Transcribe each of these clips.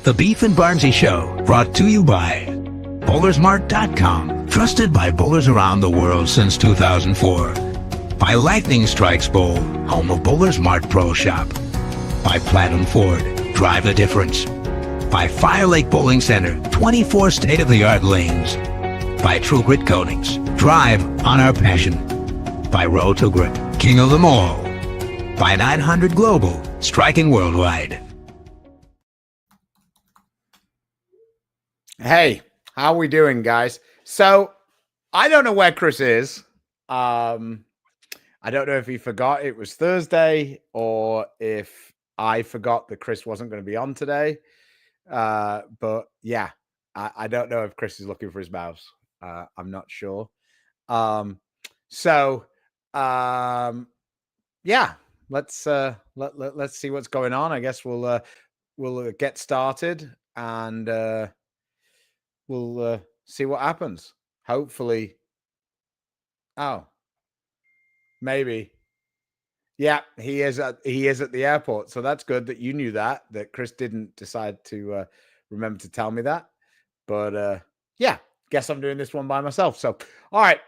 The Beef and Barnsy Show, brought to you by Bowlersmart.com, trusted by bowlers around the world since 2004. By Lightning Strikes Bowl, home of Bowlers Mart Pro Shop. By Platinum Ford, drive the difference. By Fire Lake Bowling Center, 24 state-of-the-art lanes. By True Grit Coatings, drive on our passion. By Road to Grip, king of them all. By 900 Global, striking worldwide. Hey, how we doing, guys? So, I don't know where Chris is. I don't know if he forgot it was Thursday or if I forgot that Chris wasn't going to be on today. But yeah, I don't know if Chris is looking for his mouse. I'm not sure. Yeah, let's see what's going on. I guess we'll get started and we'll see what happens. Hopefully. Oh, maybe. Yeah, he is at the airport. So that's good that you knew that Chris didn't decide to remember to tell me that. But yeah, guess I'm doing this one by myself. So all right.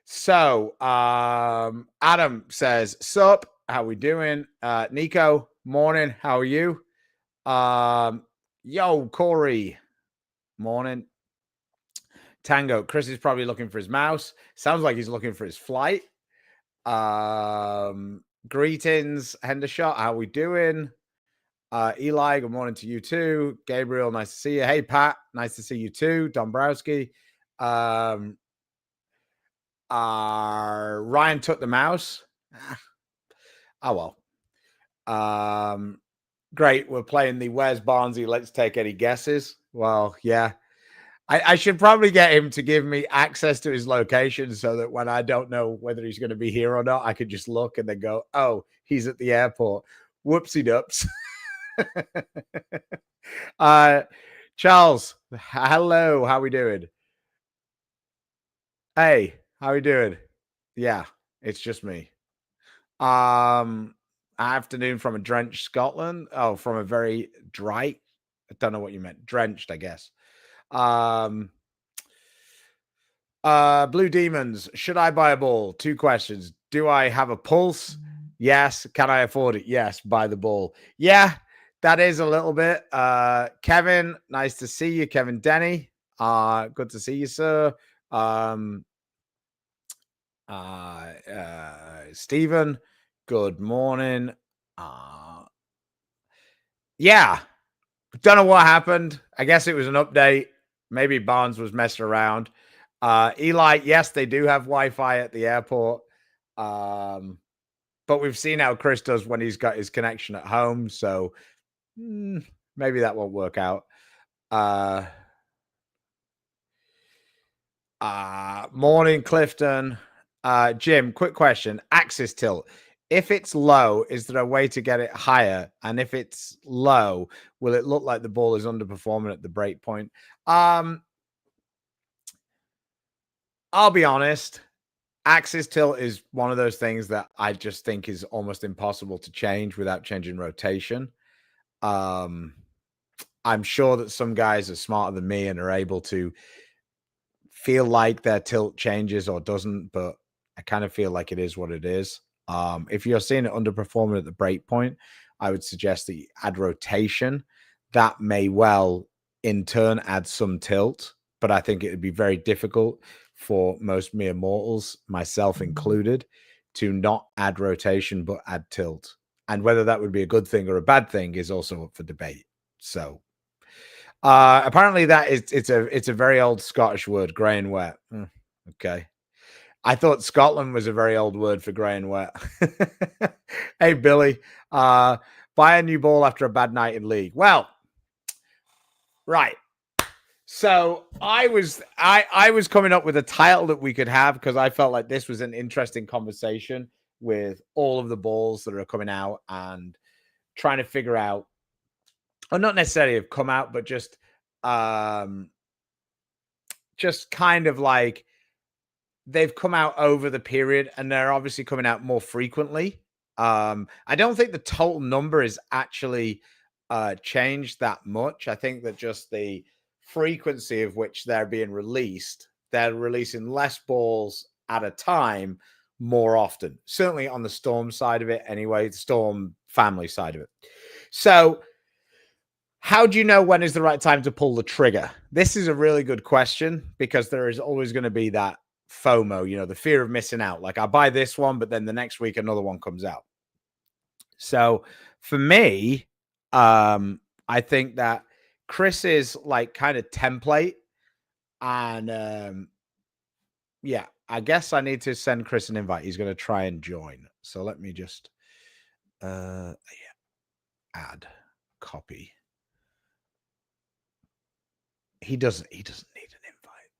So Adam says, "Sup, how we doing?" Nico, morning, how are you? Yo, Corey, morning. Tango, Chris is probably looking for his mouse. Sounds like he's looking for his flight. Greetings, Hendershot. How we doing? Eli, good morning to you too. Gabriel, nice to see you. Hey, Pat, nice to see you too. Dombrowski. Ryan took the mouse. Oh, well. Great. We're playing the Where's Barnzy? Let's take any guesses. Well, yeah. I should probably get him to give me access to his location so that when I don't know whether he's going to be here or not, I could just look and then go, oh, he's at the airport. Whoopsie dups. Charles, hello. How we doing? Hey, how we doing? Yeah, it's just me. Afternoon from a drenched Scotland. Oh, from a very dry. I don't know what you meant. Drenched, I guess. Blue Demons, should I buy a ball? 2 questions. Do I have a pulse? Yes. Can I afford it? Yes. Buy the ball. Yeah, that is a little bit. Kevin, nice to see you. Kevin Denny, good to see you, sir. Stephen, good morning. Yeah, don't know what happened. I guess it was an update. Maybe Barnes was messing around. Eli, yes, they do have Wi-Fi at the airport. But we've seen how Chris does when he's got his connection at home. So maybe that won't work out. Morning, Clifton. Jim, quick question. Axis tilt. If it's low, is there a way to get it higher? And if it's low, will it look like the ball is underperforming at the break point? I'll be honest. Axis tilt is one of those things that I just think is almost impossible to change without changing rotation. I'm sure that some guys are smarter than me and are able to feel like their tilt changes or doesn't, but I kind of feel like it is what it is. If you're seeing it underperforming at the break point, I would suggest that you add rotation. That may well in turn add some tilt, but I think it would be very difficult for most mere mortals, myself included, to not add rotation but add tilt. And whether that would be a good thing or a bad thing is also up for debate. So apparently that is it's a very old Scottish word, grey and wet. Okay. I thought Scotland was a very old word for grey and wet. Hey, Billy, buy a new ball after a bad night in league. Well, right. So I was coming up with a title that we could have because I felt like this was an interesting conversation with all of the balls that are coming out and trying to figure out, or not necessarily have come out, but just kind of like they've come out over the period and they're obviously coming out more frequently. I don't think the total number is actually changed that much. I think that just the frequency of which they're being released, they're releasing less balls at a time more often. Certainly on the Storm side of it, anyway, the Storm family side of it. So, how do you know when is the right time to pull the trigger? This is a really good question because there is always going to be that FOMO, the fear of missing out. Like I buy this one, but then the next week another one comes out. So for me, I think that Chris is like kind of template, and yeah, I guess I need to send Chris an invite. He's going to try and join. So let me just add copy. He doesn't need an invite,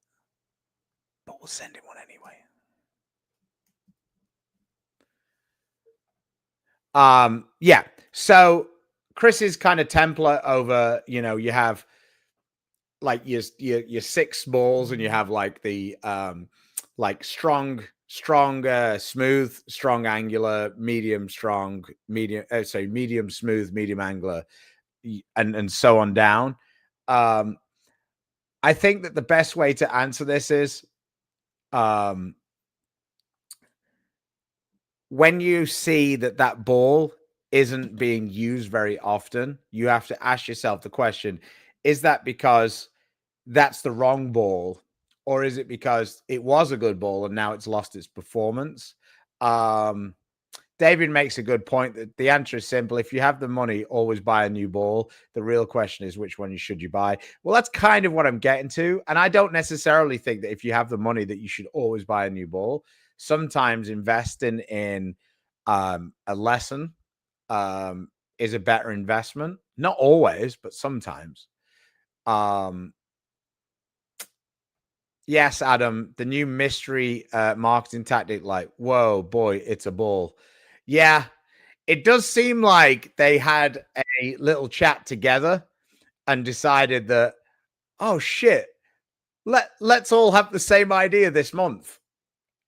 but we'll send him one anyway. Yeah. So Chris's kind of template over, you have like your six balls, and you have like the like strong, smooth, strong, angular, medium, strong, medium, medium, smooth, medium, angular, and so on down. I think that the best way to answer this is when you see that ball isn't being used very often, you have to ask yourself the question, is that because that's the wrong ball, or is it because it was a good ball and now it's lost its performance? David makes a good point that the answer is simple. If you have the money, always buy a new ball. The real question is, which one should you buy? Well, that's kind of what I'm getting to. And I don't necessarily think that if you have the money that you should always buy a new ball. Sometimes investing in a lesson is a better investment. Not always, but sometimes. Yes, Adam, the new mystery marketing tactic, like, whoa, boy, it's a ball. Yeah, it does seem like they had a little chat together and decided that, oh shit, let's all have the same idea this month.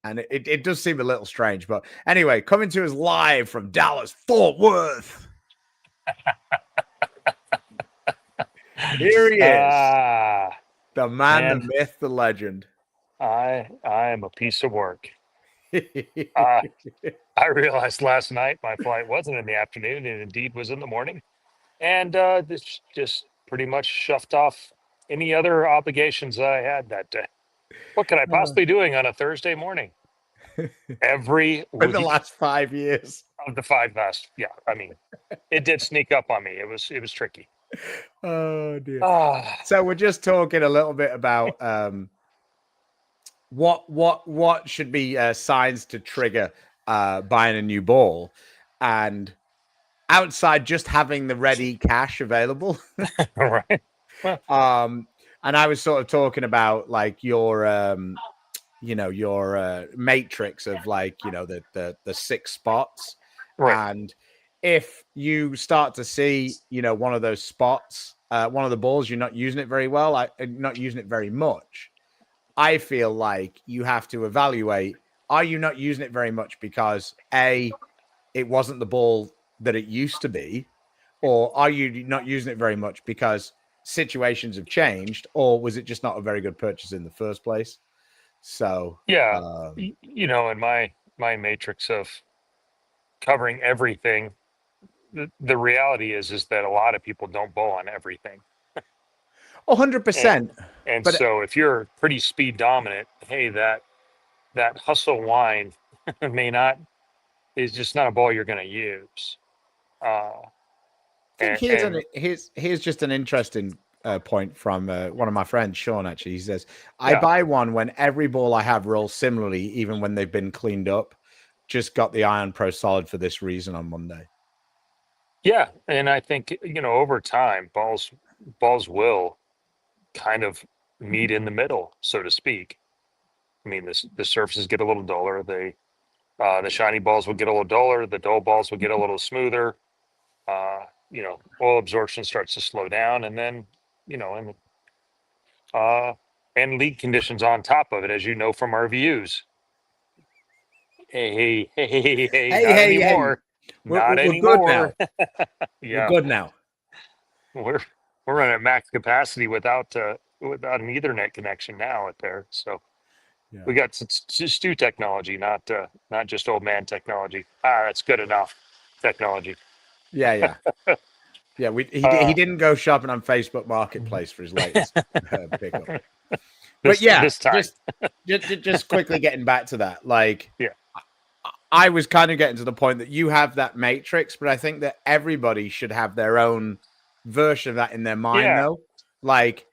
And it does seem a little strange. But anyway, coming to us live from Dallas, Fort Worth. Here he is. The man, the myth, the legend. I am a piece of work. I realized last night my flight wasn't in the afternoon, and indeed was in the morning, and this just pretty much shoved off any other obligations I had that day. What could I possibly doing on a Thursday morning? Every For the week last 5 years. of the 5 last, yeah. I mean, it did sneak up on me. It was tricky. Oh dear. So we're just talking a little bit about what should be signs to trigger buying a new ball, and outside just having the ready cash available. All right. And I was sort of talking about like your your matrix of like the 6 spots, Right. and if you start to see one of those spots, one of the balls, you're not using it very well, not using it very much, I feel like you have to evaluate, are you not using it very much because A, it wasn't the ball that it used to be, or are you not using it very much because situations have changed, or was it just not a very good purchase in the first place? So yeah, in my matrix of covering everything, the reality is that a lot of people don't bowl on everything. 100%. And But so if you're pretty speed dominant, hey, that hustle line is just not a ball you're going to use. I think And here's just an interesting point from one of my friends, Sean. Actually, he says, I buy one when every ball I have rolls similarly, even when they've been cleaned up. Just got the Iron Pro Solid for this reason on Monday. yeah, and I think over time balls will kind of meet in the middle, so to speak. I mean, the surfaces get a little duller. The shiny balls will get a little duller. The dull balls will get a little smoother. Oil absorption starts to slow down, and then and lead conditions on top of it, as you know from our views. Hey, not anymore. Not We're good now. anymore. Yeah. We're good now. we're running at max capacity without an Ethernet connection now out there. So Yeah. we got Stu technology, not just old man technology. That's good enough technology. Yeah, yeah. Yeah, he Uh, didn't go shopping on Facebook Marketplace for his latest pickup. But this yeah, this time, just quickly getting back to that, like yeah, I was kind of getting to the point that you have that matrix, but I think that everybody should have their own version of that in their mind, yeah, though. Like,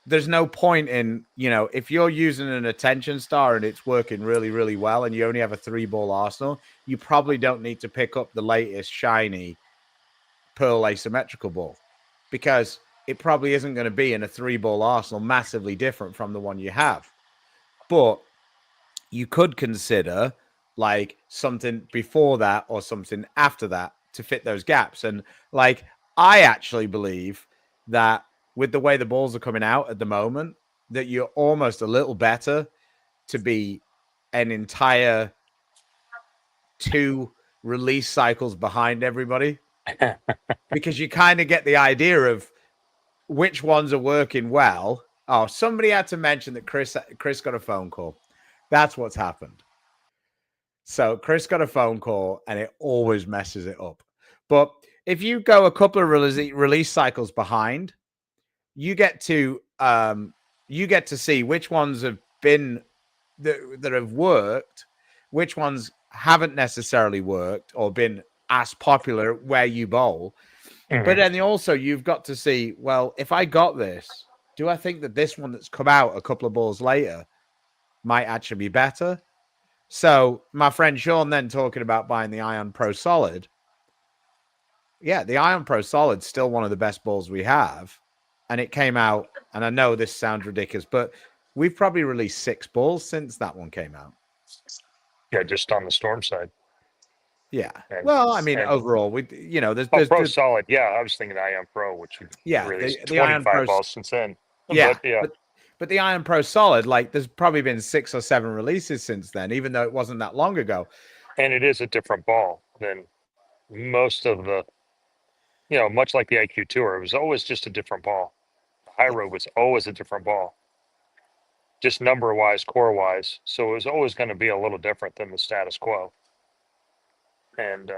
there's no point in, if you're using an attention star and it's working really, really well, and you only have a 3-ball arsenal, you probably don't need to pick up the latest shiny pearl asymmetrical ball, because it probably isn't going to be in a 3-ball arsenal massively different from the one you have. But you could consider like something before that or something after that to fit those gaps. And like, I actually believe that with the way the balls are coming out at the moment, that you're almost a little better to be an entire 2 release cycles behind everybody, because you kind of get the idea of which ones are working well. Oh, somebody had to mention that Chris got a phone call. That's what's happened. So Chris got a phone call, and it always messes it up. But if you go a couple of release cycles behind, you get to see which ones have been that have worked, which ones haven't necessarily worked or been as popular where you bowl. But then also you've got to see, well, if I got this, do I think that this one that's come out a couple of balls later might actually be better? So my friend Sean then talking about buying the Ion Pro Solid. Yeah, the Ion Pro Solid's still one of the best balls we have. And it came out, and I know this sounds ridiculous, but we've probably released 6 balls since that one came out. yeah, just on the Storm side. Yeah. And, Well, I mean, and overall, Pro Solid. Yeah, I was thinking Ion Pro, which we've yeah, released the Ion 25 Pro. balls since then. Yeah, But yeah, but the Ion Pro Solid, like, there's probably been 6 or 7 releases since then, even though it wasn't that long ago. and it is a different ball than most of the, much like the IQ Tour. It was always just a different ball. The High Road was always a different ball, just number wise, core wise. So it was always going to be a little different than the status quo. And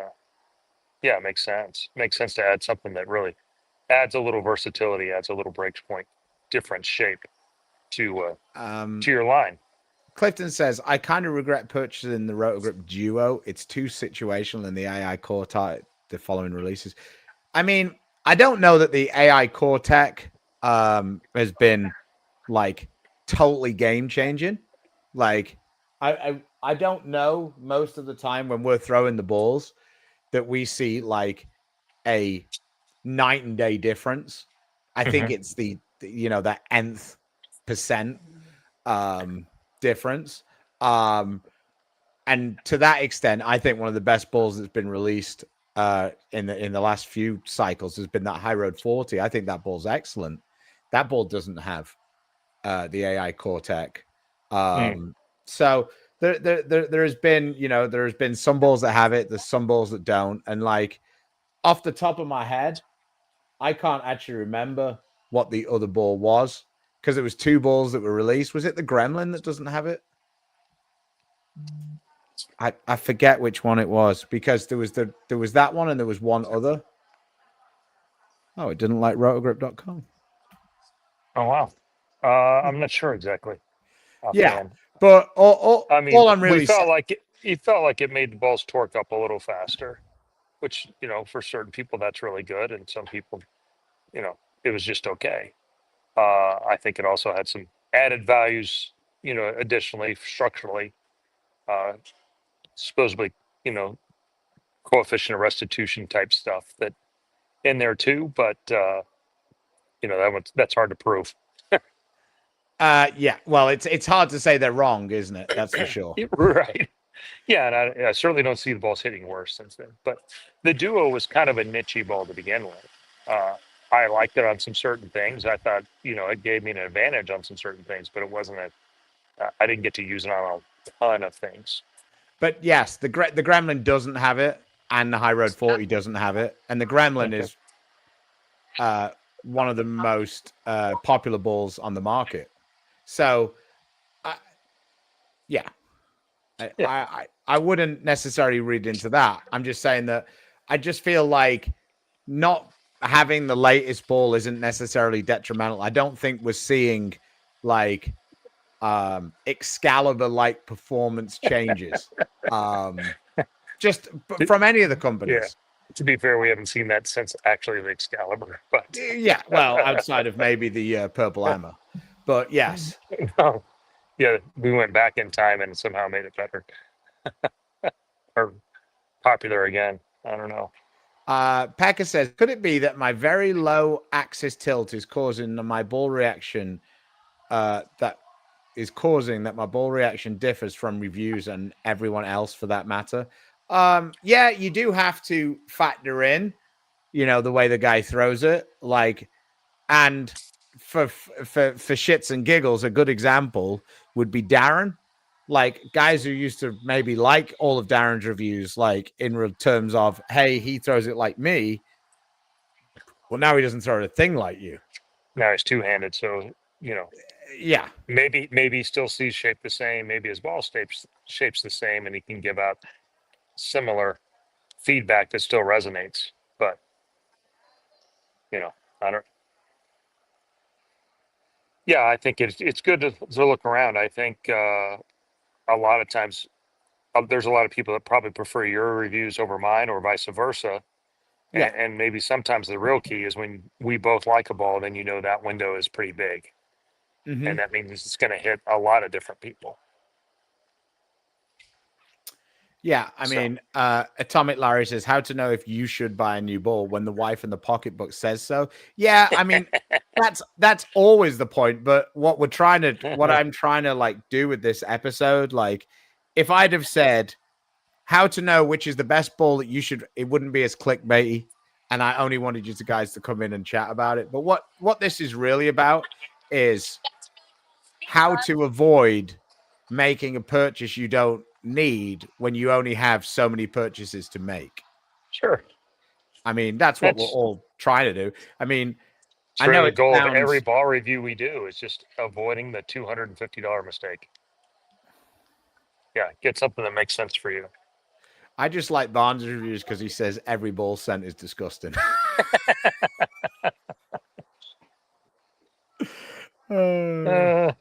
yeah, it makes sense. Makes sense to add something that really adds a little versatility, adds a little break point, different shape to your line. Clifton says, I kind of regret purchasing the Rotogrip Duo. It's too situational in the AI core type, the following releases. I mean, I don't know that the AI core tech has been like totally game changing. Like, I don't know most of the time when we're throwing the balls that we see like a night and day difference. I think it's the that nth percent difference. And to that extent, I think one of the best balls that's been released in the last few cycles has been that High Road 40. I think that ball's excellent. That ball doesn't have the AI core tech. So there has been, there has been some balls that have it, there's some balls that don't. And like, off the top of my head, I can't actually remember what the other ball was, because it was 2 balls that were released. Was it the Gremlin that doesn't have it? I forget which one it was, because there was that one and there was one other. Oh, it didn't like rotogrip.com. Oh wow. I'm not sure exactly. Yeah, but all I'm really we felt like it felt like it made the balls torque up a little faster, which for certain people that's really good, and some people, it was just okay. I think it also had some added values, additionally structurally, supposedly, coefficient of restitution type stuff that in there too, but that's hard to prove. yeah, well, it's hard to say they're wrong, isn't it? That's for sure. Right. Yeah, and I certainly don't see the balls hitting worse since then. But the Duo was kind of a niche ball to begin with. I liked it on some certain things. I thought, it gave me an advantage on some certain things, but it wasn't I didn't get to use it on a ton of things. But yes, the Gremlin doesn't have it, and the High Road 40 doesn't have it, and the Gremlin is one of the most popular balls on the market. So, yeah, I wouldn't necessarily read into that. I'm just saying that I just feel like not having the latest ball isn't necessarily detrimental. I don't think we're seeing like Excalibur like performance changes just from any of the Yeah. companies. To be fair, we haven't seen that since actually the Excalibur, but Yeah, well, outside of maybe the purple hammer, but yes. no. Yeah, we went back in time and somehow made it better or popular again. I don't know. Pekka says, could it be that my very low axis tilt is causing my ball reaction that is causing that my ball reaction differs from reviews and everyone else for that matter? Yeah, you do have to factor in, the way the guy throws it, like, and for shits and giggles, a good example would be Darren. Like guys who used to maybe like all of Darren's reviews, like in terms of, hey, he throws it like me. Well, now he doesn't throw a thing like you. Now he's two-handed, so Yeah. maybe he still sees shape the same. Maybe his ball shapes the same, and he can give out similar feedback that still resonates. But I don't. Yeah, I think it's good to look around. I think a lot of times there's a lot of people that probably prefer your reviews over mine, or vice versa. Yeah. And maybe sometimes the real key is when we both like a ball, then that window is pretty big, Mm-hmm. and that means it's going to hit a lot of different people. Yeah, I mean, Atomic Larry says, how to know if you should buy a new ball when the wife in the pocketbook says so. Yeah, I mean, that's always the point. But what I'm trying to like do with this episode, like, if I'd have said how to know which is the best ball that you should, it wouldn't be as clickbaity. And I only wanted you guys to come in and chat about it. But what this is really about is how to avoid making a purchase you don't need when you only have so many purchases to make. Sure. I mean, that's what we're all trying to do. I mean, It's I know really the it goal of sounds, every ball review we do is just avoiding the $250 mistake. Yeah, get something that makes sense for you. I just like Barnes reviews because he says every ball sent is disgusting. I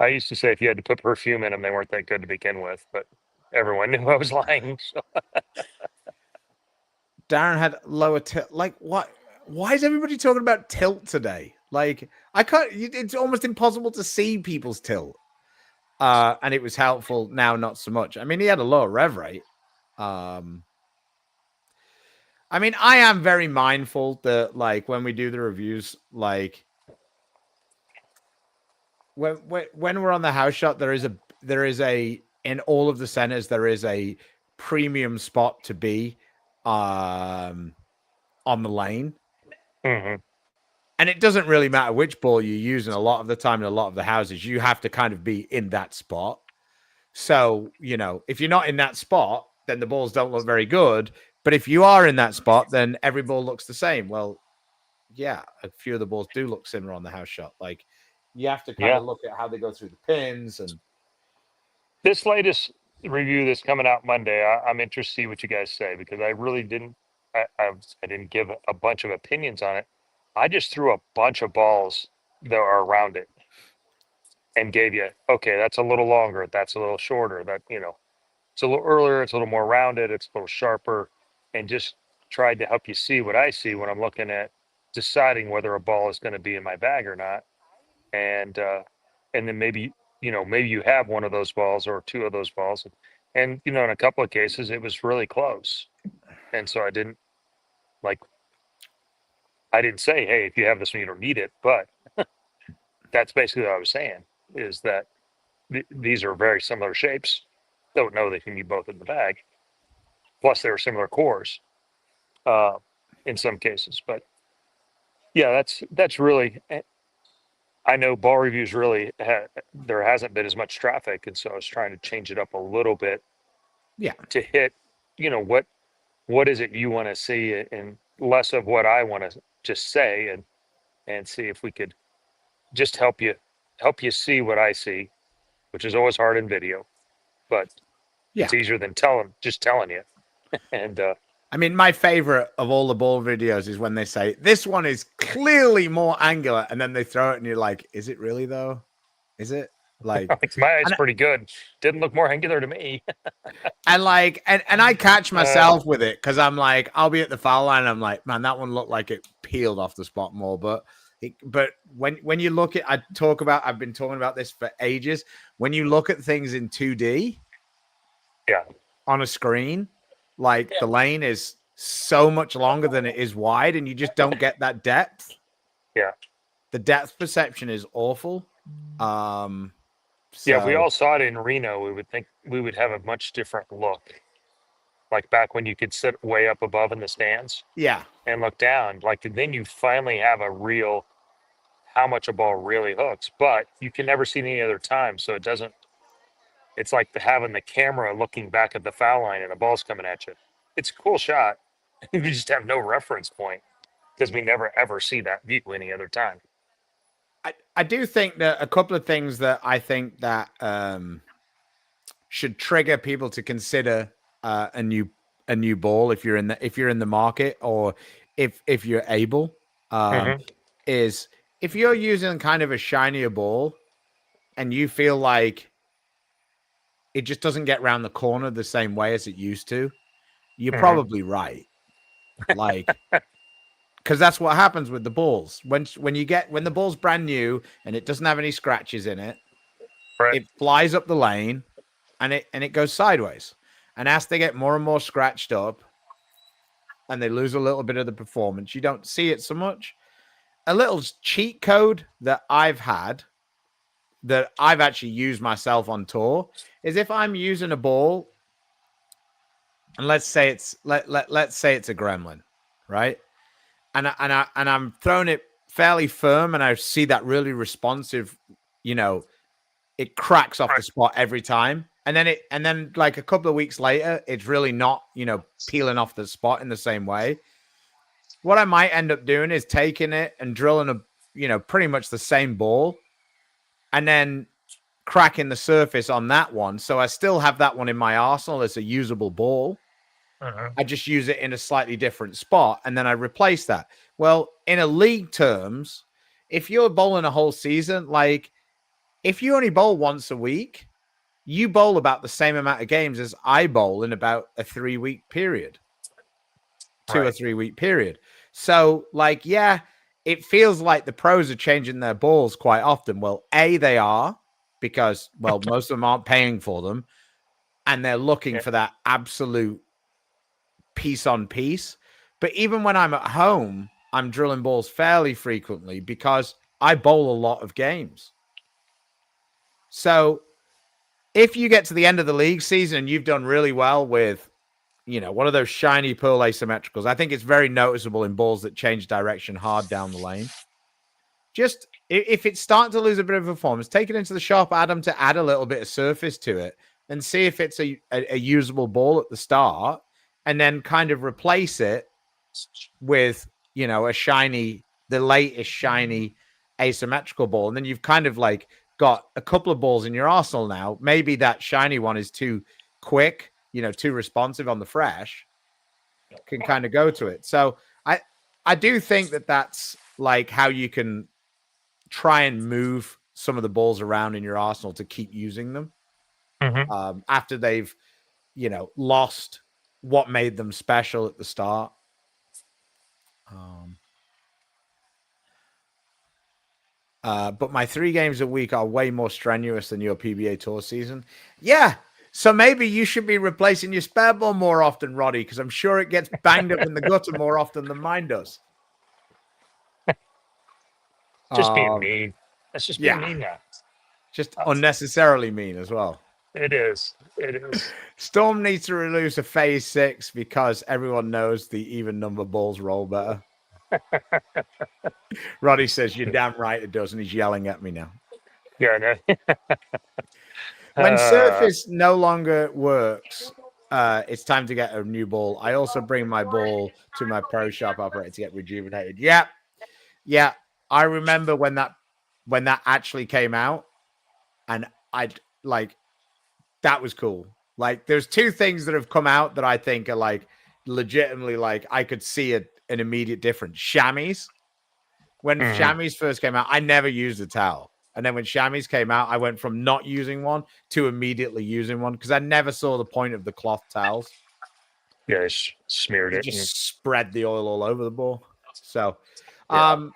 used to say if you had to put perfume in them, they weren't that good to begin with, but everyone knew I was lying. So. Darren had lower tilt. Like, what? Why is everybody talking about tilt today? Like, I can't. It's almost impossible to see people's tilt. And it was helpful. Now, not so much. I mean, he had a lower rev rate. I mean, I am very mindful that, like, when we do the reviews, like, when we're on the house shot, there is a in all of the centers there is a premium spot to be, on the lane. Mm-hmm. And it doesn't really matter which ball you use, and a lot of the time in a lot of the houses, you have to kind of be in that spot. So, if you're not in that spot, then the balls don't look very good. But if you are in that spot, then every ball looks the same. Well, yeah, a few of the balls do look similar on the house shot. Like, you have to kind of look at how they go through the pins. And this latest review that's coming out Monday, I'm interested to see what you guys say, because I really didn't. I didn't give a bunch of opinions on it. I just threw a bunch of balls that are around it and gave you, okay, that's a little longer, that's a little shorter, that it's a little earlier, it's a little more rounded, it's a little sharper, and just tried to help you see what I see when I'm looking at deciding whether a ball is going to be in my bag or not. And then maybe you have one of those balls or two of those balls, and in a couple of cases it was really close, and so I didn't say, hey, if you have this one you don't need it, but that's basically what I was saying, is that these are very similar shapes. Don't know they can be both in the bag. Plus, they were similar cores in some cases. But yeah, that's really. I know ball reviews really there hasn't been as much traffic, and so I was trying to change it up a little bit. yeah, To hit, what what is it you want to see, and less of what I want to just say, and see if we could just help you see what I see, which is always hard in video, but Yeah. it's easier than just telling you. And I mean, my favorite of all the ball videos is when they say, this one is clearly more angular. And then they throw it and you're like, is it really though? Is it? Like, my eye's and pretty good. Didn't look more angular to me. and I catch Uh, myself with it because I'm like, I'll be at the foul line and I'm like, man, that one looked like it peeled off the spot more. But when you look at, I've been talking about this for ages. When you look at things in 2D, yeah, on a screen, like the lane is so much longer than it is wide, and you just don't get that depth. yeah, The depth perception is awful. yeah. If we So all saw it in Reno, we would think we would have a much different look. Like back when you could sit way up above in the stands yeah, and look down. Like then you finally have a real how much a ball really hooks, but you can never see it any other time. So it doesn't. It's like having the camera looking back at the foul line and the ball's coming at you. It's a cool shot. We just have no reference point because we never ever see that view any other time. I do think that a couple of things that I think that should trigger people to consider a new ball if you're in the market, or if you're able, Mm-hmm. is if you're using kind of a shinier ball and you feel like it just doesn't get around the corner the same way as it used to, you're Mm-hmm. probably right. Like, because that's what happens with the balls. When the ball's brand new and it doesn't have any scratches in it, Right. it flies up the lane and it goes sideways. And as they get more and more scratched up and they lose a little bit of the performance, you don't see it so much. A little cheat code that I've had that I've actually used myself on tour is if I'm using a ball and let's say it's let's say it's a gremlin, right? And I'm throwing it fairly firm, and I see that really responsive, it cracks off the Right. spot every time. And then like a couple of weeks later, it's really not, peeling off the spot in the same way. What I might end up doing is taking it and drilling pretty much the same ball and then cracking the surface on that one. So I still have that one in my arsenal as a usable ball. Mm-hmm. I just use it in a slightly different spot and then I replace that. Well, in a league terms, if you're bowling a whole season, like if you only bowl once a week, you bowl about the same amount of games as I bowl in about a 3-week period, 2 or 3 week period. So, like, yeah, it feels like the pros are changing their balls quite often. Well, they are because, well, most of them aren't paying for them and they're looking Yeah. for that absolute piece on piece. But even when I'm at home, I'm drilling balls fairly frequently because I bowl a lot of games. So if you get to the end of the league season and you've done really well with, one of those shiny pearl asymmetricals, I think it's very noticeable in balls that change direction hard down the lane. Just if it's starting to lose a bit of performance, take it into the shop, Adam, to add a little bit of surface to it and see if it's a usable ball at the start and then kind of replace it with, the latest shiny asymmetrical ball. And then you've kind of like got a couple of balls in your arsenal now. Maybe that shiny one is too quick, too responsive on the fresh, can kind of go to it. So I do think that that's like how you can try and move some of the balls around in your arsenal to keep using them Mm-hmm. after they've, lost what made them special at the start. But my 3 games a week are way more strenuous than your PBA Tour season. Yeah. So maybe you should be replacing your spare ball more often, Roddy, because I'm sure it gets banged up in the gutter more often than mine does. Just being mean. That's just being Yeah. mean now. Just unnecessarily mean as well. It is. It is. Storm needs to release a phase 6 because everyone knows the even number balls roll better. Roddy says, you're damn right it does, and he's yelling at me now. Yeah. No. When surface no longer works, it's time to get a new ball. I also bring my ball to my pro shop operator to get rejuvenated. Yeah. Yeah. I remember when that actually came out, and I'd like, that was cool. Like, there's two things that have come out that I think are like legitimately, like, I could see an immediate difference. Chamois. When chamois first came out, I never used a towel. And then when chamois came out, I went from not using one to immediately using one because I never saw the point of the cloth towels. Yeah, smeared You it. just spread the oil all over the ball. So, Yeah.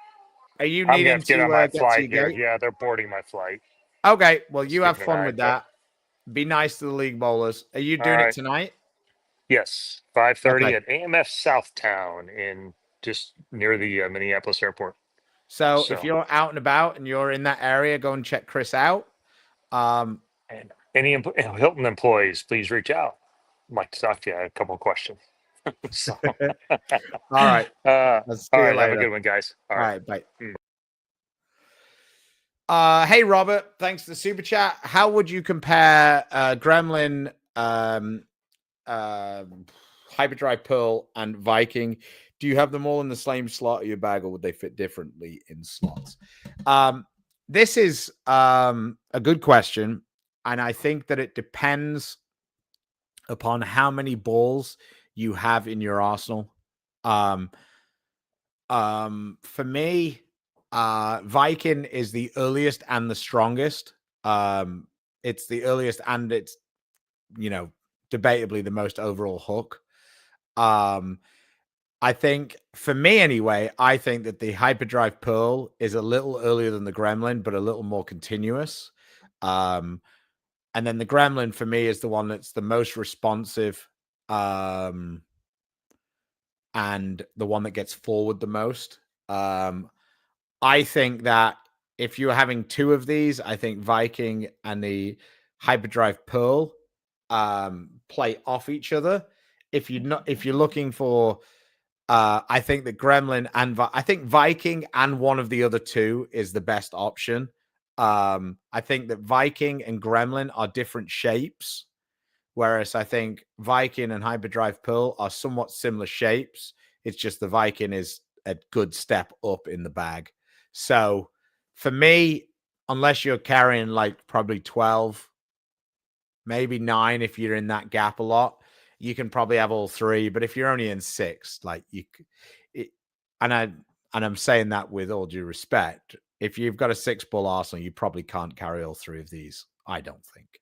are you I'm gonna needing have to get on to my get to flight your here. gate? Yeah, they're boarding my flight. Okay, well, you have Skipping an fun with eye. that. Be nice to the league bowlers. Are you All doing it right. tonight? Yes, 5:30 Okay. at AMF Southtown in just near the Minneapolis airport. So if So, you're out and about and you're in that area, go and check Chris out. and any Hilton employees, please reach out. I'd like to talk to you. I have a couple of questions. So, All right. all I'll see you right. Have a later. good one, guys. All All right. right. Bye. Mm. Hey Robert, thanks for the super chat. How would you compare Gremlin, Hyperdrive Pearl, and Viking? Do you have them all in the same slot of your bag, or would they fit differently in slots? This is a good question, and I think that it depends upon how many balls you have in your arsenal. For me, Viking is the earliest and the strongest. It's the earliest and it's, debatably the most overall hook. I think for me anyway, I think that the Hyperdrive Pearl is a little earlier than the Gremlin, but a little more continuous. And then the Gremlin for me is the one that's the most responsive, and the one that gets forward the most. I think that if you're having two of these, I think Viking and the Hyperdrive Pearl play off each other. If you're looking for, I think that Gremlin and I think Viking and one of the other two is the best option. I think that Viking and Gremlin are different shapes, whereas I think Viking and Hyperdrive Pearl are somewhat similar shapes. It's just the Viking is a good step up in the bag. So for me, unless you're carrying like probably 12, maybe 9, if you're in that gap a lot, you can probably have all three. But if you're only in 6, like and I'm saying that with all due respect, if you've got a 6-ball arsenal, you probably can't carry all three of these. I don't think.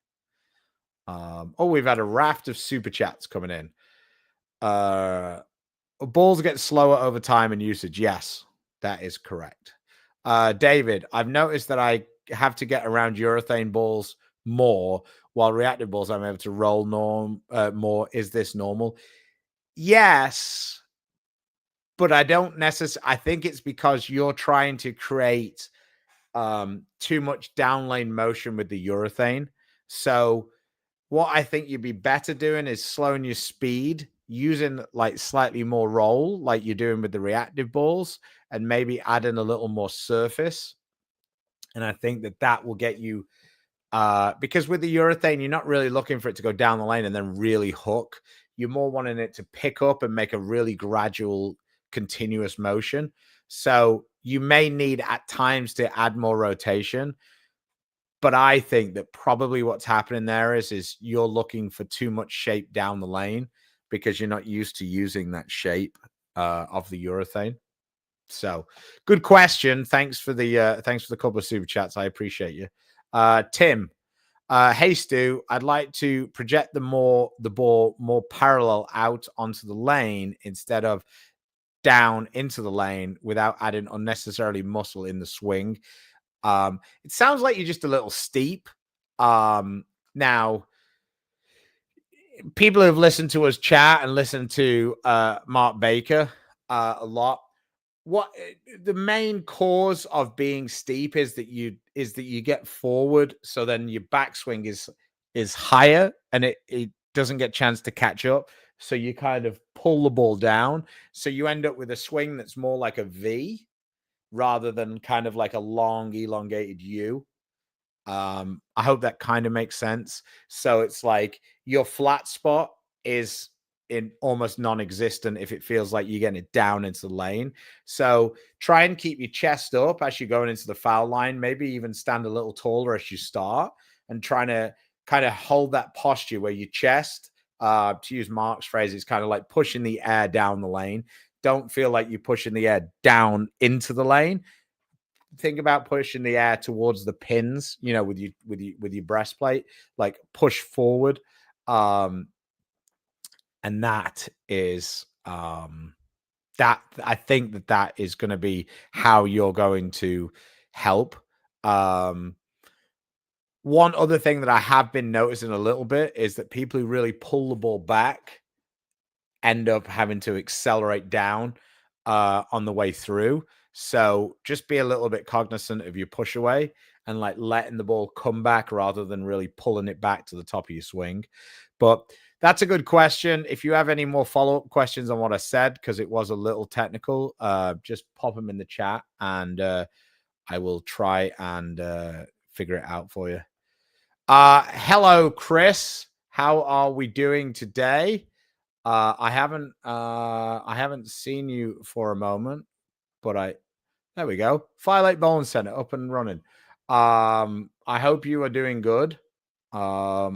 We've had a raft of super chats coming in. Balls get slower over time and usage. Yes, that is correct. David, I've noticed that I have to get around urethane balls more, while reactive balls I'm able to roll more. Is this normal? Yes, but I don't necessarily. I think it's because you're trying to create too much downlane motion with the urethane. So what I think you'd be better doing is slowing your speed, using like slightly more roll, like you're doing with the reactive balls, and maybe adding a little more surface. And I think that will get you, because with the urethane, you're not really looking for it to go down the lane and then really hook. You're more wanting it to pick up and make a really gradual, continuous motion. So you may need at times to add more rotation. But I think that probably what's happening there is you're looking for too much shape down the lane because you're not used to using that shape of the urethane. So, good question. Thanks for the couple of super chats. I appreciate you, Tim. Hey Stu, I'd like to project the ball more parallel out onto the lane instead of down into the lane without adding unnecessarily muscle in the swing. It sounds like you're just a little steep. Now, people who've listened to us chat and listened to Mark Baker a lot, what the main cause of being steep is that you get forward, so then your backswing is higher and it doesn't get a chance to catch up. So you kind of pull the ball down. So you end up with a swing that's more like a V rather than kind of like a long, elongated U. I hope that kind of makes sense. So it's like your flat spot is in almost non-existent if it feels like you're getting it down into the lane. So try and keep your chest up as you're going into the foul line. Maybe even stand a little taller as you start, and trying to kind of hold that posture where your chest, to use Mark's phrase, is kind of like pushing the air down the lane. Don't feel like you're pushing the air down into the lane. Think about pushing the air towards the pins, with your breastplate, like push forward. And that is that I think that is going to be how you're going to help. One other thing that I have been noticing a little bit is that people who really pull the ball back end up having to accelerate down on the way through. So just be a little bit cognizant of your push away and like letting the ball come back rather than really pulling it back to the top of your swing. But that's a good question. If you have any more follow-up questions on what I said, because it was a little technical, just pop them in the chat and I will try and figure it out for you. Hello, Chris. How are we doing today? I haven't seen you for a moment, but there we go. Firelight Bowling Center up and running. I hope you are doing good. Yeah,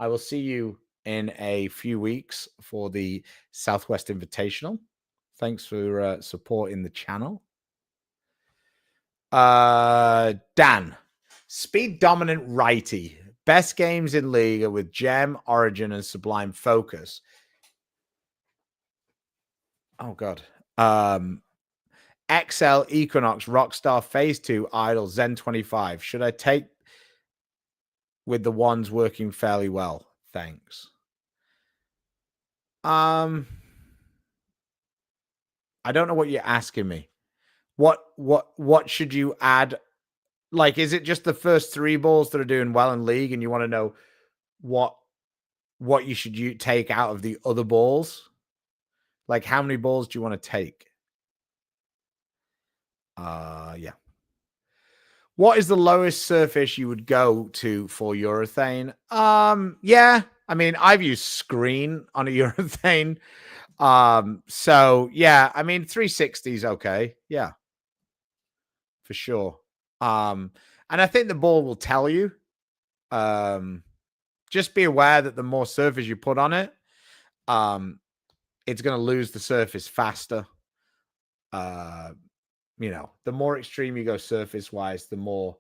I will see you in a few weeks for the Southwest Invitational. Thanks for supporting the channel. Dan, speed dominant righty. Best games in league are with Gem, Origin, and Sublime Focus. Oh God. XL, Equinox, Rockstar, Phase 2, Idle, Zen 25. Should I take with the ones working fairly well? Thanks. I don't know what you're asking me. What should you add? Like, is it just the first 3 balls that are doing well in league, and you want to know what you should take out of the other balls? Like, how many balls do you want to take? Yeah. What is the lowest surface you would go to for urethane? Yeah. I mean, I've used screen on a urethane. So yeah, I mean, 360 is okay. Yeah, for sure. And I think the ball will tell you. Just be aware that the more surface you put on it, it's going to lose the surface faster. The more extreme you go surface wise, the more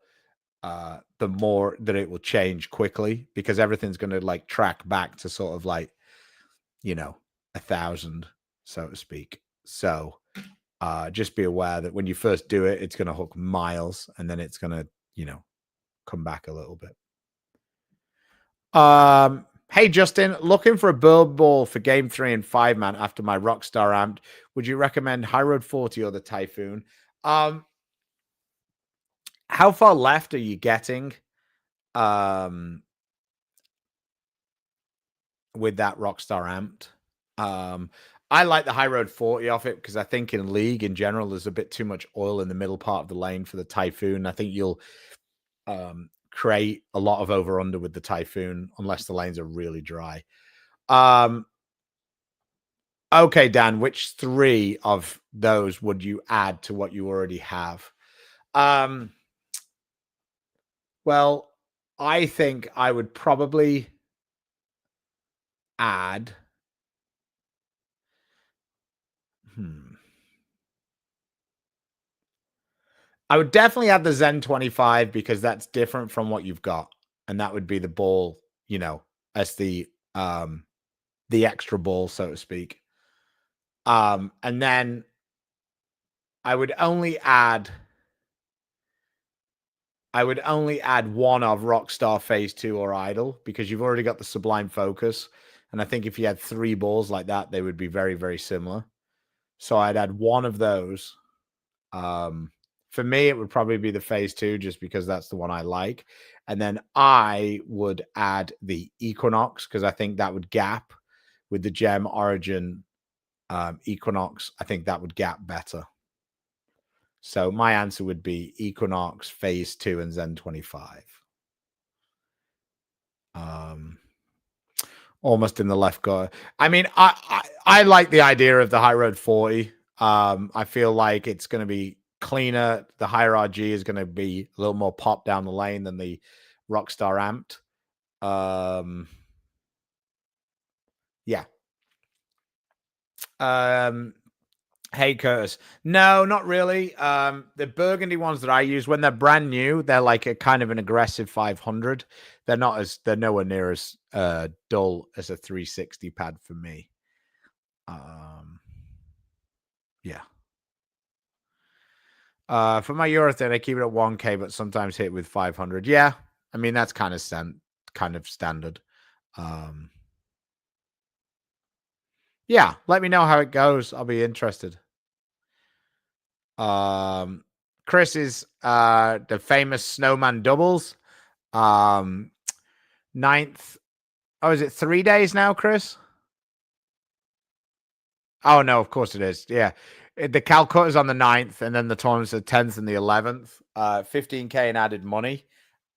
that it will change quickly, because everything's going to like track back to sort of like, 1,000, so to speak. So just be aware that when you first do it, it's going to hook miles, and then it's going to, come back a little bit. Hey, Justin, looking for a bird ball for game 3 and 5-man after my Rockstar amped. Would you recommend High Road 40 or the Typhoon? How far left are you getting with that Rockstar amped? I like the High Road 40 off it because I think in league in general, there's a bit too much oil in the middle part of the lane for the Typhoon. I think you'll create a lot of over-under with the Typhoon unless the lanes are really dry. Okay, Dan, which 3 of those would you add to what you already have? Well, I think I would probably add. I would definitely add the Zen 25 because that's different from what you've got, and that would be the ball, as the extra ball, so to speak. And then I would only add one of Rockstar Phase 2 or Idle, because you've already got the Sublime Focus. And I think if you had 3 balls like that, they would be very, very similar. So I'd add one of those. For me, it would probably be the Phase 2, just because that's the one I like. And then I would add the Equinox, because I think that would gap with the Gem, Origin, Equinox. I think that would gap better. So my answer would be Equinox, Phase 2, and Zen 25. almost in the left corner. I mean, I like the idea of the high road 40. I feel like it's going to be cleaner. The higher RG is going to be a little more pop down the lane than the Rockstar amped. Yeah. Hey Curtis. No, not really. The burgundy ones that I use when they're brand new, they're like a kind of an aggressive 500. They're nowhere near as dull as a 360 pad for me. Yeah. For my urethane, I keep it at 1K, but sometimes hit with 500. Yeah, I mean that's kind of standard. Yeah, let me know how it goes. I'll be interested. Chris is the famous snowman doubles. 9th. Oh, is it 3 days now, Chris? Oh no, of course it is. Yeah. The Calcutta's on the 9th, and then the tournament's the 10th and the 11th. 15K in added money.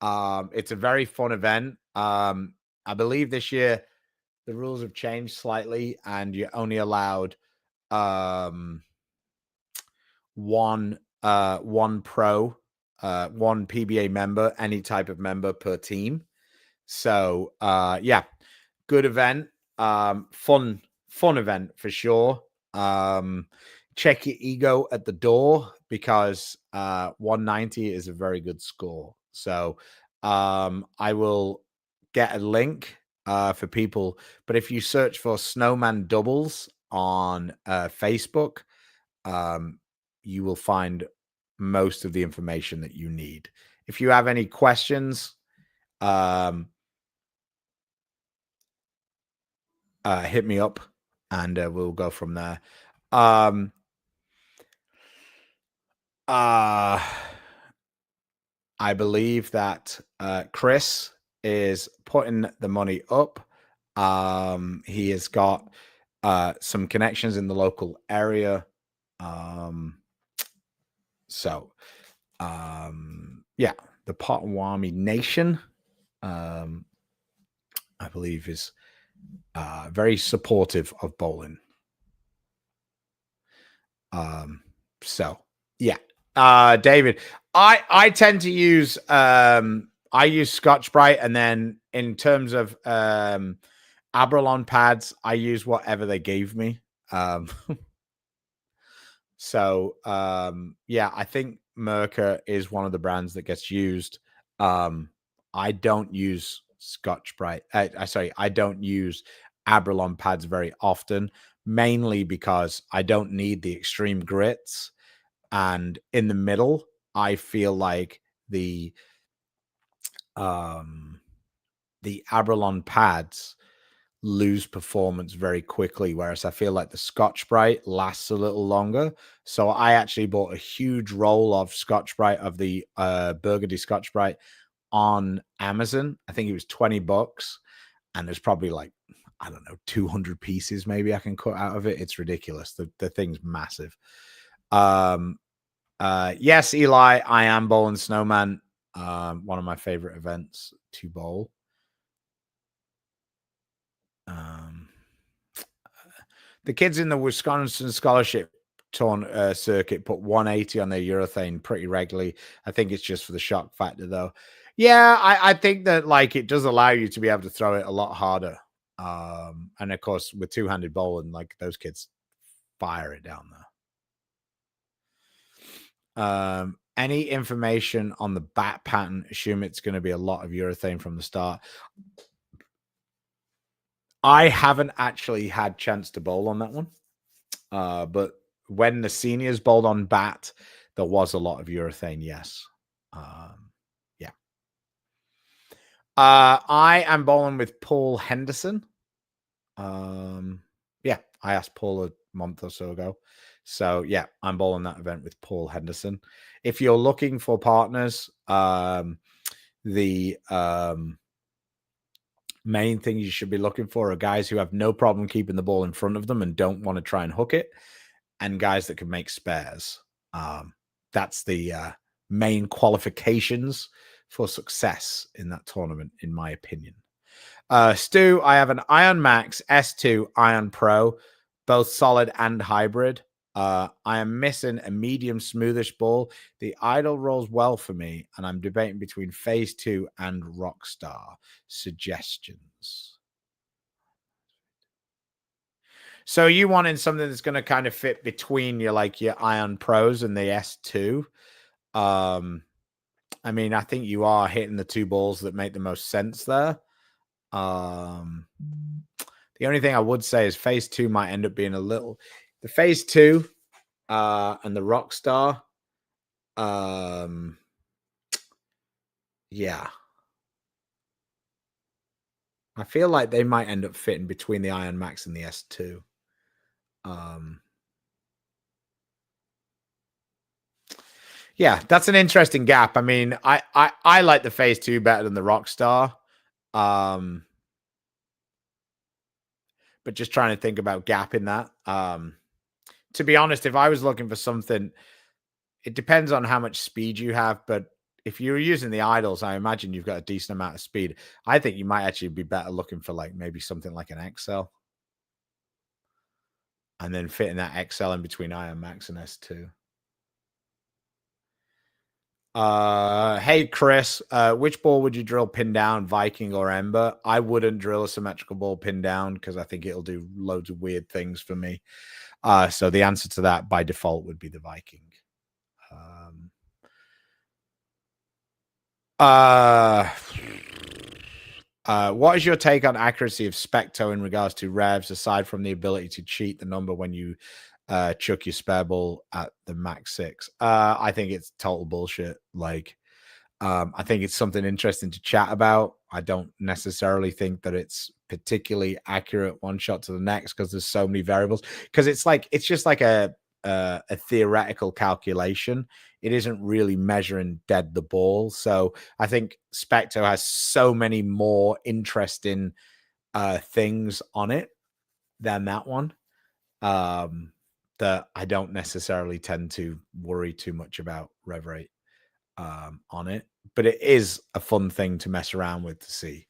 It's a very fun event. I believe this year the rules have changed slightly, and you're only allowed one pro, one PBA member, any type of member per team. So yeah, good event. Fun event for sure. Check your ego at the door because 190 is a very good score. So I will get a link for people. But if you search for Snowman Doubles on Facebook, you will find most of the information that you need. If you have any questions, hit me up and we'll go from there. I believe that Chris is putting the money up. He has got some connections in the local area. Yeah, the Potawatomi Nation, I believe, is very supportive of bowling. So yeah, David, I tend to use I use Scotch-Brite, and then in terms of Abralon pads, I use whatever they gave me. So yeah, I think Merca is one of the brands that gets used. I don't use Scotch-Brite. Sorry, I don't use Abralon pads very often, mainly because I don't need the extreme grits. And in the middle, I feel like the Abralon pads lose performance very quickly, whereas I feel like the Scotch-Brite lasts a little longer. So I actually bought a huge roll of Scotch-Brite, of the burgundy Scotch-Brite, on Amazon. I think it was $20, and there's probably like, I don't know, 200 pieces maybe I can cut out of it. It's ridiculous. The thing's massive. Yes, Eli, I am bowling Snowman. One of my favorite events to bowl. The kids in the Wisconsin scholarship circuit put 180 on their urethane pretty regularly. I think it's just for the shock factor, though. Yeah, I think that like it does allow you to be able to throw it a lot harder. And of course, with two-handed bowling, like those kids fire it down there. Any information on the bat pattern? Assume it's going to be a lot of urethane from the start. I haven't actually had chance to bowl on that one. But when the seniors bowled on bat, there was a lot of urethane, yes. Yeah. I am bowling with Paul Henderson. Yeah, I asked Paul a month or so ago. So yeah, I'm bowling that event with Paul Henderson. If you're looking for partners, the main thing you should be looking for are guys who have no problem keeping the ball in front of them and don't want to try and hook it, and guys that can make spares. That's the main qualifications for success in that tournament, in my opinion. Stu, I have an Ion Max S2 Ion Pro, both solid and hybrid. I am missing a medium smoothish ball. The idle rolls well for me, and I'm debating between Phase 2 and Rockstar. Suggestions. So you wanting something that's going to kind of fit between your Ion Pros and the S2? I mean, I think you are hitting the two balls that make the most sense there. The only thing I would say is Phase 2 might end up being the Phase 2 and the Rockstar. Yeah. I feel like they might end up fitting between the Iron Max and the S2. Yeah, that's an interesting gap. I mean, I like the Phase 2 better than the Rockstar. But just trying to think about gap in that. To be honest, if I was looking for something, it depends on how much speed you have, but if you're using the idles, I imagine you've got a decent amount of speed. I think you might actually be better looking for maybe something like an XL. And then fitting that XL in between Iron Max and S2. Hey Chris, which ball would you drill pin down, Viking or Ember? I wouldn't drill a symmetrical ball pin down because I think it'll do loads of weird things for me. So the answer to that by default would be the Viking. What is your take on accuracy of Specto in regards to revs, aside from the ability to cheat the number when you chuck your spare ball at the max 6? I think it's total bullshit. I think it's something interesting to chat about. I don't necessarily think that it's particularly accurate one shot to the next because there's so many variables. Because it's just like a theoretical calculation. It isn't really measuring dead the ball. So I think Specto has so many more interesting things on it than that one. That I don't necessarily tend to worry too much about rev rate on it, but it is a fun thing to mess around with to see.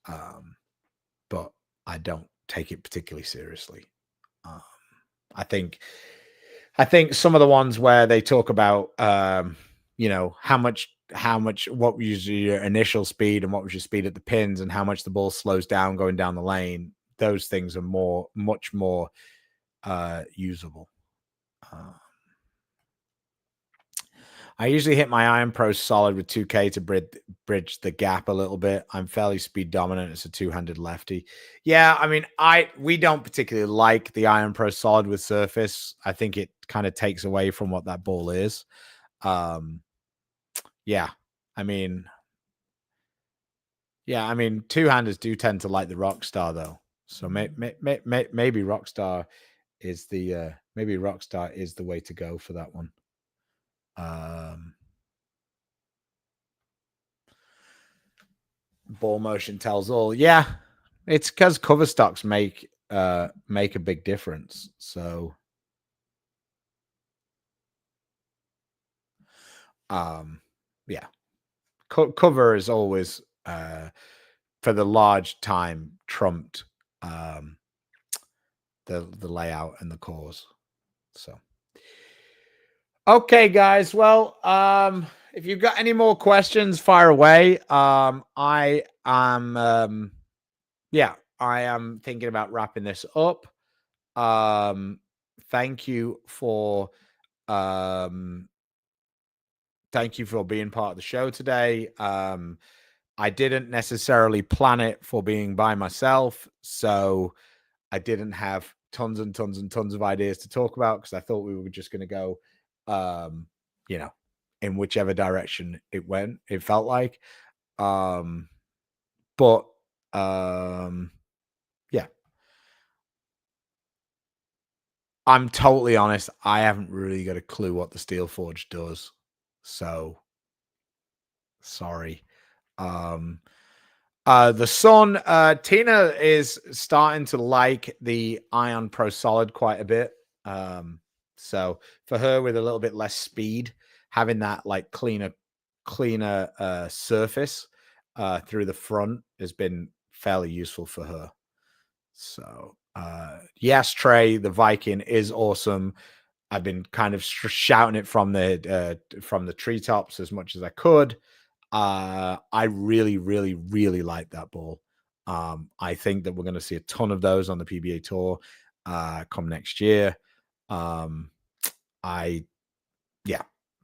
But I don't take it particularly seriously. I think some of the ones where they talk about how much what was your initial speed and what was your speed at the pins and how much the ball slows down going down the lane, those things are much more usable. I usually hit my Iron Pro solid with 2K to bridge the gap a little bit. I'm fairly speed dominant as a two-handed lefty. Yeah, I mean, we don't particularly like the Iron Pro solid with surface. I think it kind of takes away from what that ball is. Yeah, I mean, two-handers do tend to like the Rockstar though. So maybe Rockstar is the way to go for that one. Ball motion tells all. Yeah, it's because cover stocks make a big difference. So, yeah, cover is always for the large time trumped the layout and the cause. So, okay, guys. Well, if you've got any more questions, fire away. I am thinking about wrapping this up. Thank you for being part of the show today. I didn't necessarily plan it for being by myself, so I didn't have tons and tons and tons of ideas to talk about because I thought we were just going to go, in whichever direction it went. It felt like, but yeah. I'm totally honest. I haven't really got a clue what the Steel Forge does. So sorry. The Sun, Tina is starting to like the Ion Pro Solid quite a bit. So for her with a little bit less speed, having that cleaner surface through the front has been fairly useful for her. So, yes, Trey, the Viking is awesome. I've been kind of shouting it from the treetops as much as I could. I really, really, really like that ball. I think that we're going to see a ton of those on the PBA Tour come next year. Yeah,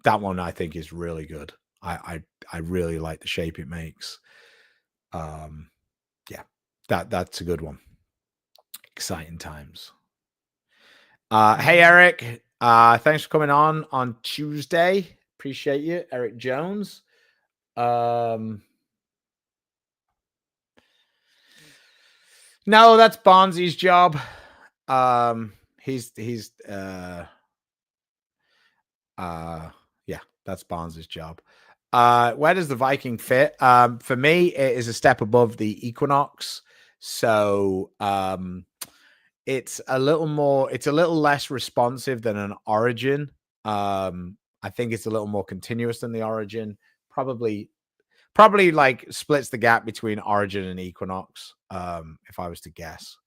that one I think is really good. I really like the shape it makes. Yeah, that's a good one. Exciting times. Hey Eric, thanks for coming on Tuesday. Appreciate you, Eric Jones. No, that's Barnzy's job. Yeah, that's Barnes' job. Where does the Viking fit? For me, it is a step above the Equinox. So it's a little less responsive than an Origin. I think it's a little more continuous than the Origin. Probably like splits the gap between Origin and Equinox, if I was to guess.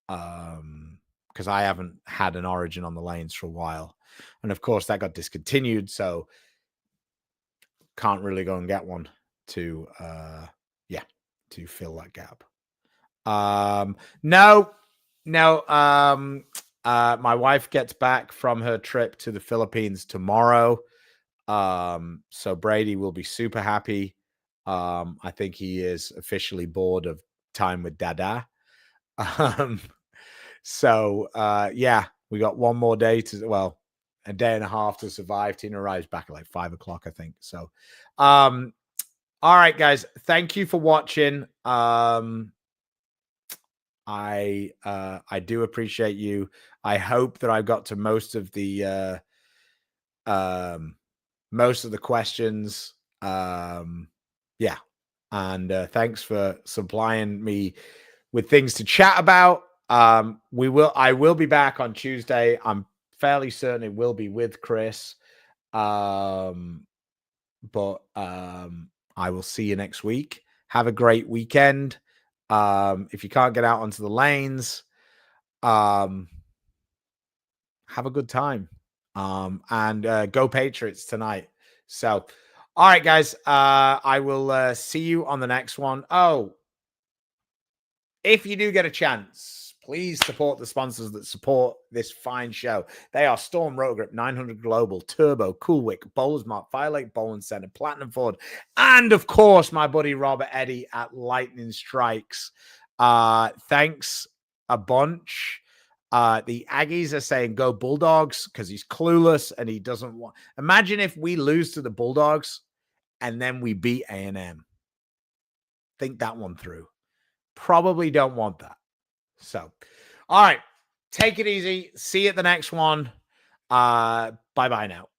Because I haven't had an Origin on the lanes for a while. And of course, that got discontinued. So can't really go and get one to fill that gap. No. My wife gets back from her trip to the Philippines tomorrow. So Brady will be super happy. I think he is officially bored of time with Dada. Yeah, we got one more day a day and a half to survive. Tina arrives back at like 5 o'clock, I think. So, all right, guys, thank you for watching. I do appreciate you. I hope that I got to most of the questions. Yeah, and thanks for supplying me with things to chat about. I will be back on Tuesday. I'm fairly certain it will be with Chris. But I will see you next week. Have a great weekend. If you can't get out onto the lanes, have a good time. And go Patriots tonight. So, all right, guys. I will see you on the next one. Oh, if you do get a chance, please support the sponsors that support this fine show. They are Storm Rotogrip, 900 Global, Turbo, Coolwick, Bowlers Mart, Fire Lake Bowling Center, Platinum Ford, and of course, my buddy Robert Eddy at Lightning Strikes. Thanks a bunch. The Aggies are saying go Bulldogs because he's clueless and he doesn't want. Imagine if we lose to the Bulldogs and then we beat A&M. Think that one through. Probably don't want that. So, all right. Take it easy. See you at the next one. Bye-bye now.